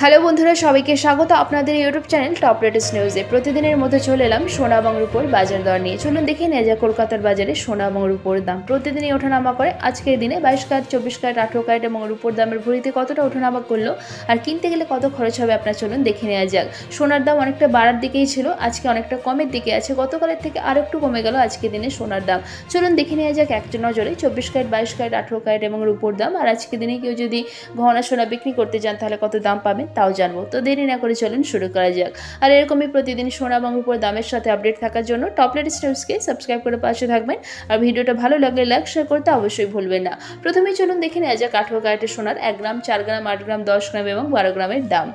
Hello বন্ধুরা, সবাইকে স্বাগত আপনাদের ইউটিউব চ্যানেল টপ লেটেস্ট নিউজে। প্রতিদিনের মধ্যে চলে এলাম সোনা এবং রূপোর বাজার দর নিয়ে। চলুন দেখে নেওয়া যায় কলকাতার বাজারে সোনা এবং রূপোর দাম প্রতিদিনই ওঠানামা করে। আজকের দিনে 22 ক্যারেট, 24 ক্যারেট, 18 ক্যারেট এবং রূপোর দামের ভরিতে কতটা ওঠানামা করলো আর কিনতে গেলে কত খরচ হবে আপনার চলুন দেখে নেওয়া যাক। সোনার দাম অনেকটা বাড়ার দিকেই ছিল, আজকে অনেকটা কমের দিকে আছে। গতকালের থেকে আর একটু কমে গেল আজকের দিনে সোনার দাম। চলুন দেখে নেওয়া যাক একটা নজরে 24 ক্যারেট, 22 ক্যারেট, 18 ক্যারেট এবং রূপোর দাম। আর আজকের দিনে কেউ যদি গহনা সোনা বিক্রি করতে যান তাহলে কত দাম পাবেন তাও জানবো। তো দেরি না করে চলুন শুরু করা যাক। আর এরকমই প্রতিদিন সোনা এবং রূপোর দামের সাথে আপডেট থাকার জন্য টপ লেটেস্ট নিউজকে সাবস্ক্রাইব করে পাশে থাকবেন। আর ভিডিওটা ভালো লাগলে লাইক শেয়ার করতে অবশ্যই ভুলবেন না। প্রথমেই চলুন দেখে নেওয়া যাক 18 ক্যারেটের সোনার 1 গ্রাম, 4 গ্রাম, 8 গ্রাম, 10 গ্রাম এবং 12 গ্রামের দাম।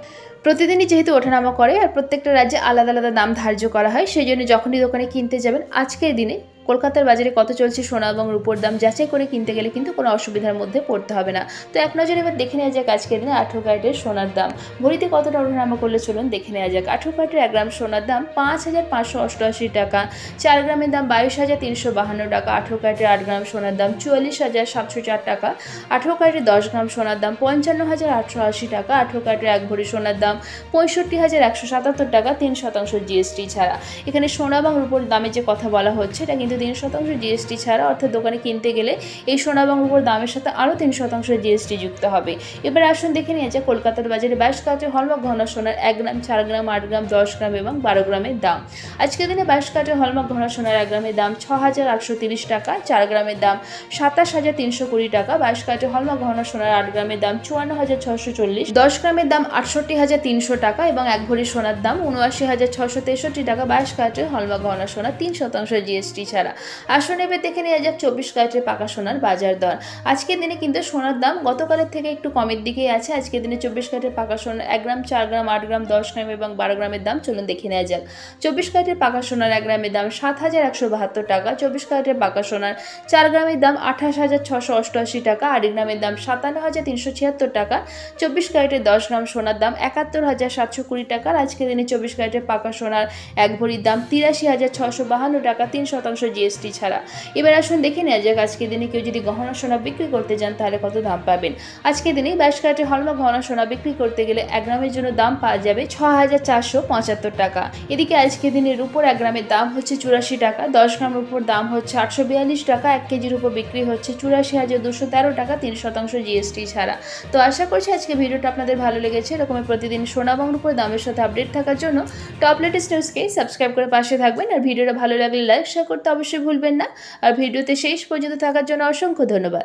প্রতিদিনই যেহেতু ওঠানামা করে আর প্রত্যেকটা রাজ্যে আলাদা আলাদা দাম ধার্য করা হয়, সেই জন্য যখনই দোকানে কিনতে যাবেন আজকের দিনে কলকাতার বাজারে কত চলছে সোনা এবং রূপোর দাম যাচাই করে কিনতে গেলে কিন্তু কোনো অসুবিধার মধ্যে পড়তে হবে না। তো এক নজরে এবার দেখে নেওয়া যাক আজকের দিনে 18 ক্যারেটের সোনার দাম ভরিতে কতটা ওঠানামা করলে চলুন দেখে নেওয়া যাক। 18 ক্যারেটের 1 গ্রাম সোনার দাম 5,588 টাকা, 4 গ্রামের দাম 22,352 টাকা, 18 ক্যারেটের 8 গ্রাম সোনার দাম 44,704 টাকা, 18 ক্যারেটের 10 গ্রাম সোনার দাম 55,880 টাকা, 18 ক্যারেটের 1 ভরি সোনার দাম 65,177 টাকা, 3% জিএসটি ছাড়া। এখানে সোনা এবং রূপোর দামের যে কথা বলা হচ্ছে এটা কিন্তু 3% জিএসটি ছাড়া, অর্থাৎ দোকানে কিনতে গেলে এই সোনা এবং রূপোর দামের সাথে আরও 3% জিএসটি যুক্ত হবে। এবার আসুন দেখে নিয়ে যে কলকাতার বাজারে 22 ক্যারেটের হলমার্ক ঘন সোনার 1 গ্রাম, 4 গ্রাম, 8 গ্রাম, 10 গ্রাম এবং 12 গ্রামের দাম। আজকের দিনে 22 ক্যারেটের হলমার্ক ঘন সোনার 1 গ্রামের দাম 6,830 টাকা, 4 গ্রামের দাম 27,320 টাকা, 22 ক্যারেটের হলমার্ক ঘন সোনার 8 গ্রামের দাম 54,640, 10 গ্রামের দাম 68,300 টাকা এবং 1 ভরি সোনার দাম 79,663 টাকা। 22 ক্যারেটের হলমার্ক ঘন সোনা 3% জিএসটি ছাড়া। আসুন এবার দেখে নেওয়া যাক 24 ক্যারেটের পাকা সোনার বাজার দর। আজকের দিনে কিন্তু সোনার দাম গতকালের থেকে একটু কমের দিকেই আছে। আজকের দিনে 24 ক্যারেটের পাকা সোনার 1 গ্রাম, 4 গ্রাম, 8 গ্রাম, 10 গ্রাম এবং 12 গ্রামের দাম চলুন দেখে নেওয়া যাক। 24 ক্যারেটের পাকা সোনার 1 গ্রামের দাম 7,172 টাকা, 24 ক্যারেটের পাকা সোনার 4 গ্রামের দাম 28,688 টাকা, 8 গ্রামের দাম 57,376 টাকা, 24 ক্যারেটের 10 গ্রাম সোনার দাম 71,720 টাকা। আজকের দিনে 24 ক্যারেটের পাকা সোনার 1 ভরির দাম 83,652 টাকা, 3% জিএসটি ছাড়া। এবার আসুন দেখে নেওয়া যাক আজকের দিনে কেউ যদি গহনা সোনা বিক্রি করতে যান তাহলে কত দাম পাবেন। আজকের দিনে 22 ক্যারেটের হলমার্ক গহনা সোনা বিক্রি করতে গেলে 1 গ্রামের জন্য দাম পাওয়া যাবে 6,475 টাকা। এদিকে আজকের দিনে রূপোর 1 গ্রামের দাম হচ্ছে 84 টাকা, 10 গ্রাম রূপোর দাম হচ্ছে 842 টাকা, 1 কেজি রূপো বিক্রি হচ্ছে 84,213 টাকা, 3% জিএসটি ছাড়া। তো আশা করছি আজকে ভিডিওটা আপনাদের ভালো লেগেছে। এরকমই প্রতিদিন সোনা এবং রূপোর দামের সাথে আপডেট থাকার জন্য টপ লেটেস্ট নিউজকে সাবস্ক্রাইব করে পাশে থাকবেন। আর ভিডিওটা ভালো লাগলে লাইক শেয়ার করতে অবশ্যই ভুলবেন না। আর ভিডিওতে শেষ পর্যন্ত থাকার জন্য অসংখ্য ধন্যবাদ।